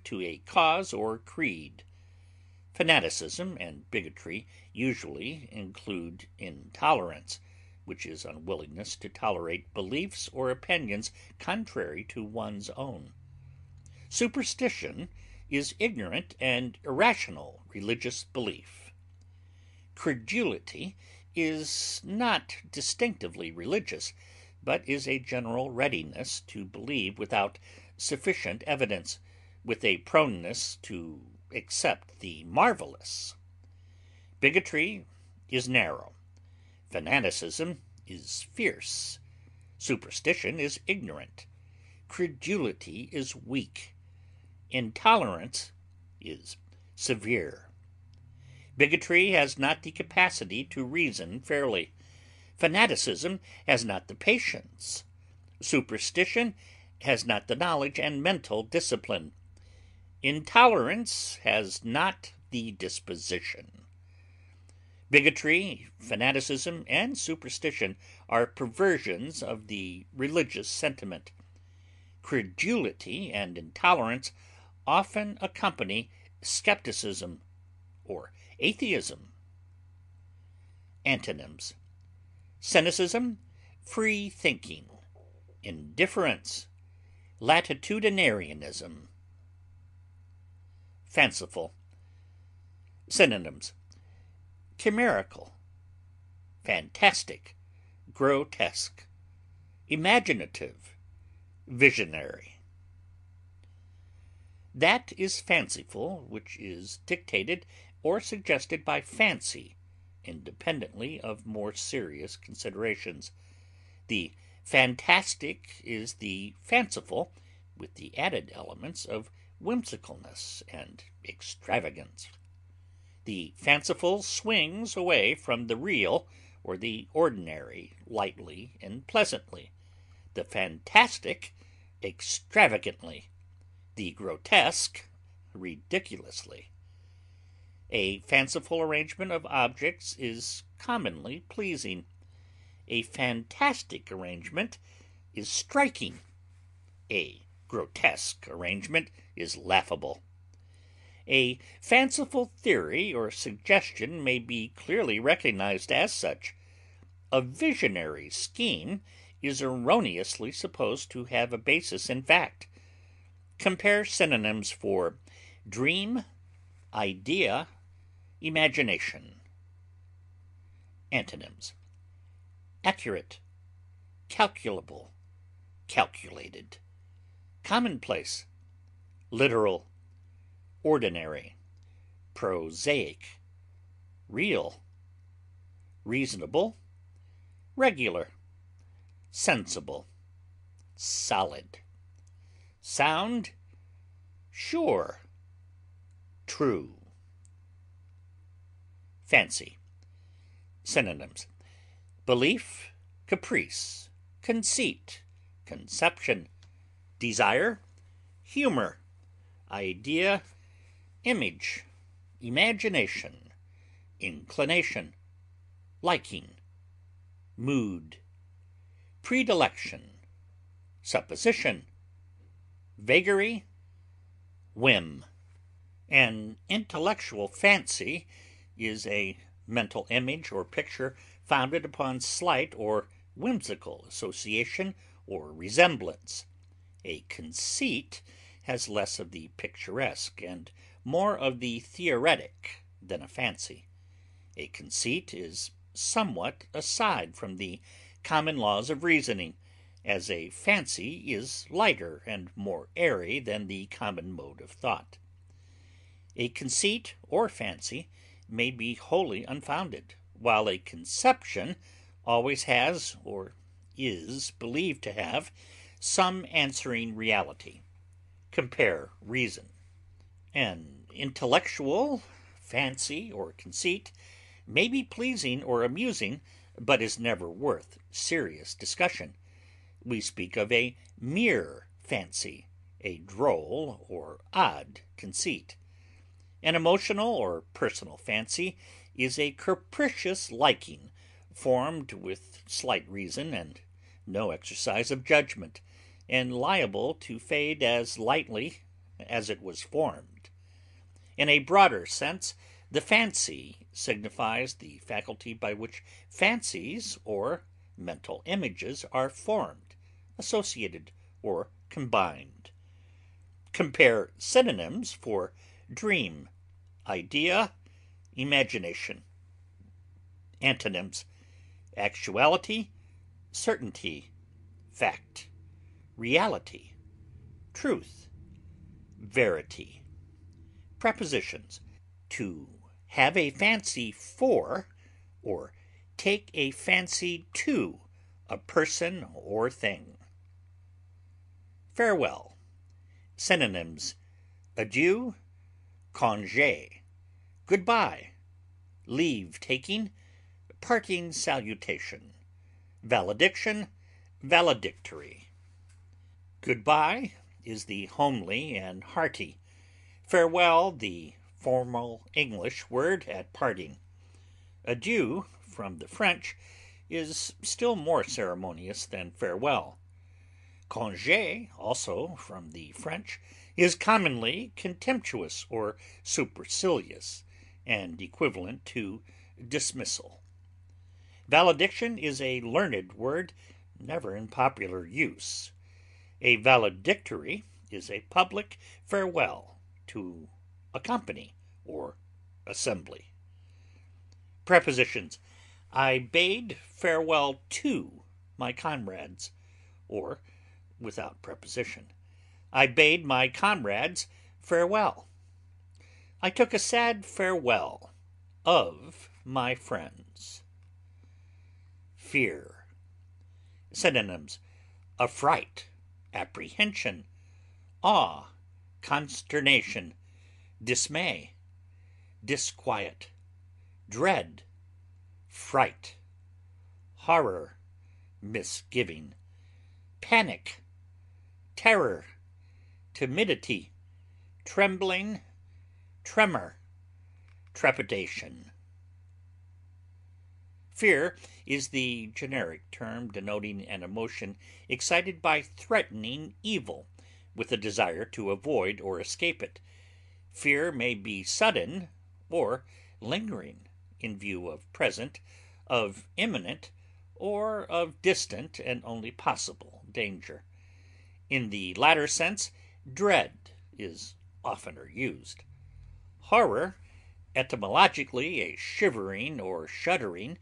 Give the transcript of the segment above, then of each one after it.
to a cause or creed. Fanaticism and bigotry usually include intolerance, which is unwillingness to tolerate beliefs or opinions contrary to one's own. Superstition is ignorant and irrational religious belief. Credulity is not distinctively religious, but is a general readiness to believe without sufficient evidence, with a proneness to accept the marvelous. Bigotry is narrow. Fanaticism is fierce. Superstition is ignorant. Credulity is weak. Intolerance is severe. Bigotry has not the capacity to reason fairly. Fanaticism has not the patience. Superstition has not the knowledge and mental discipline. Intolerance has not the disposition. Bigotry, fanaticism, and superstition are perversions of the religious sentiment. Credulity and intolerance often accompany skepticism or atheism. Antonyms: cynicism, free thinking; indifference, latitudinarianism. Fanciful. Synonyms: chimerical, fantastic, grotesque, imaginative, visionary. That is fanciful which is dictated or suggested by fancy, independently of more serious considerations. The fantastic is the fanciful, with the added elements of whimsicalness and extravagance. The fanciful swings away from the real or the ordinary lightly and pleasantly, the fantastic extravagantly, the grotesque ridiculously. A fanciful arrangement of objects is commonly pleasing. A fantastic arrangement is striking. A grotesque arrangement is laughable. A fanciful theory or suggestion may be clearly recognized as such. A visionary scheme is erroneously supposed to have a basis in fact. Compare synonyms for dream, idea, imagination. Antonyms: accurate, calculable, calculated, commonplace, literal, ordinary, prosaic, real, reasonable, regular, sensible, solid, sound, sure, true. Fancy. Synonyms: belief, caprice, conceit, conception, desire, humor, idea, image, imagination, inclination, liking, mood, predilection, supposition, vagary, whim. An intellectual fancy is a mental image or picture founded upon slight or whimsical association or resemblance. A conceit has less of the picturesque and more of the theoretic than a fancy. A conceit is somewhat aside from the common laws of reasoning, as a fancy is lighter and more airy than the common mode of thought. A conceit or fancy may be wholly unfounded, while a conception always has, or is believed to have, some answering reality. Compare reason. An intellectual fancy or conceit may be pleasing or amusing, but is never worth serious discussion. We speak of a mere fancy, a droll or odd conceit. An emotional or personal fancy is a capricious liking, formed with slight reason and no exercise of judgment, and liable to fade as lightly as it was formed. In a broader sense, the fancy signifies the faculty by which fancies or mental images are formed, associated, or combined. Compare synonyms for dream, idea, imagination. Antonyms: actuality, certainty, fact, reality, truth, verity. Prepositions: to have a fancy for, or take a fancy to, a person or thing. Farewell. Synonyms: adieu, congé, goodbye, leave taking, parting salutation, valediction, valedictory. Goodbye is the homely and hearty, farewell the formal English word at parting. Adieu, from the French, is still more ceremonious than farewell. Congé, also from the French, is commonly contemptuous or supercilious, and equivalent to dismissal. Valediction is a learned word, never in popular use. A valedictory is a public farewell to a company or assembly. Prepositions: I bade farewell to my comrades, or, without preposition, I bade my comrades farewell. I took a sad farewell of my friends. Fear. Synonyms: affright, apprehension, awe, consternation, dismay, disquiet, dread, fright, horror, misgiving, panic, terror, timidity, trembling, tremor, trepidation. Fear is the generic term denoting an emotion excited by threatening evil, with a desire to avoid or escape it. Fear may be sudden or lingering, in view of present, of imminent, or of distant and only possible danger. In the latter sense, dread is oftener used. Horror, etymologically a shivering or shuddering,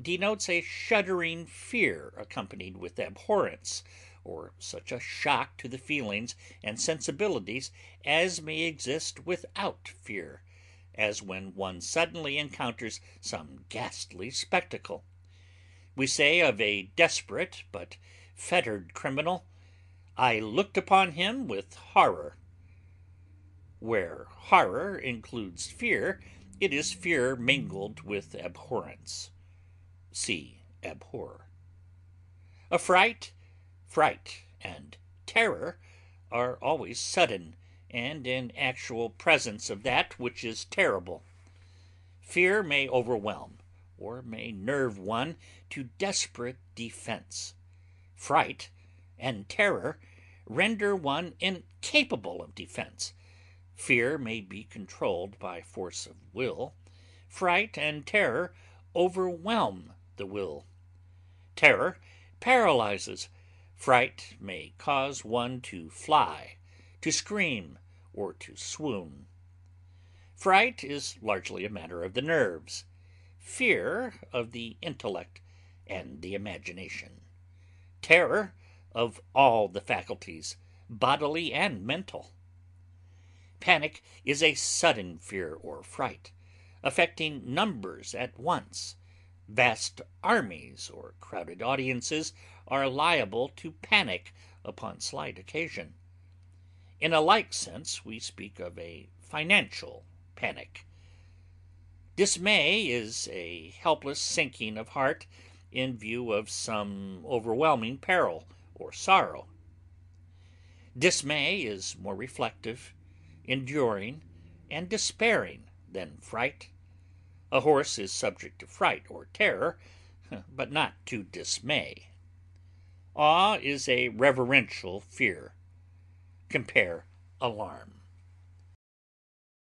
denotes a shuddering fear accompanied with abhorrence, or such a shock to the feelings and sensibilities as may exist without fear, as when one suddenly encounters some ghastly spectacle. We say of a desperate but fettered criminal, I looked upon him with horror. Where horror includes fear, it is fear mingled with abhorrence. See abhor. Affright, fright, and terror are always sudden, and in actual presence of that which is terrible. Fear may overwhelm, or may nerve one to desperate defense. Fright and terror render one incapable of defense. Fear may be controlled by force of will. Fright and terror overwhelm the will. Terror paralyzes. Fright may cause one to fly, to scream, or to swoon. Fright is largely a matter of the nerves, fear of the intellect and the imagination, terror of all the faculties, bodily and mental. Panic is a sudden fear or fright, affecting numbers at once. Vast armies or crowded audiences are liable to panic upon slight occasion. In a like sense, we speak of a financial panic. Dismay is a helpless sinking of heart in view of some overwhelming peril or sorrow. Dismay is more reflective, enduring, and despairing than fright. A horse is subject to fright or terror, but not to dismay. Awe is a reverential fear. Compare alarm.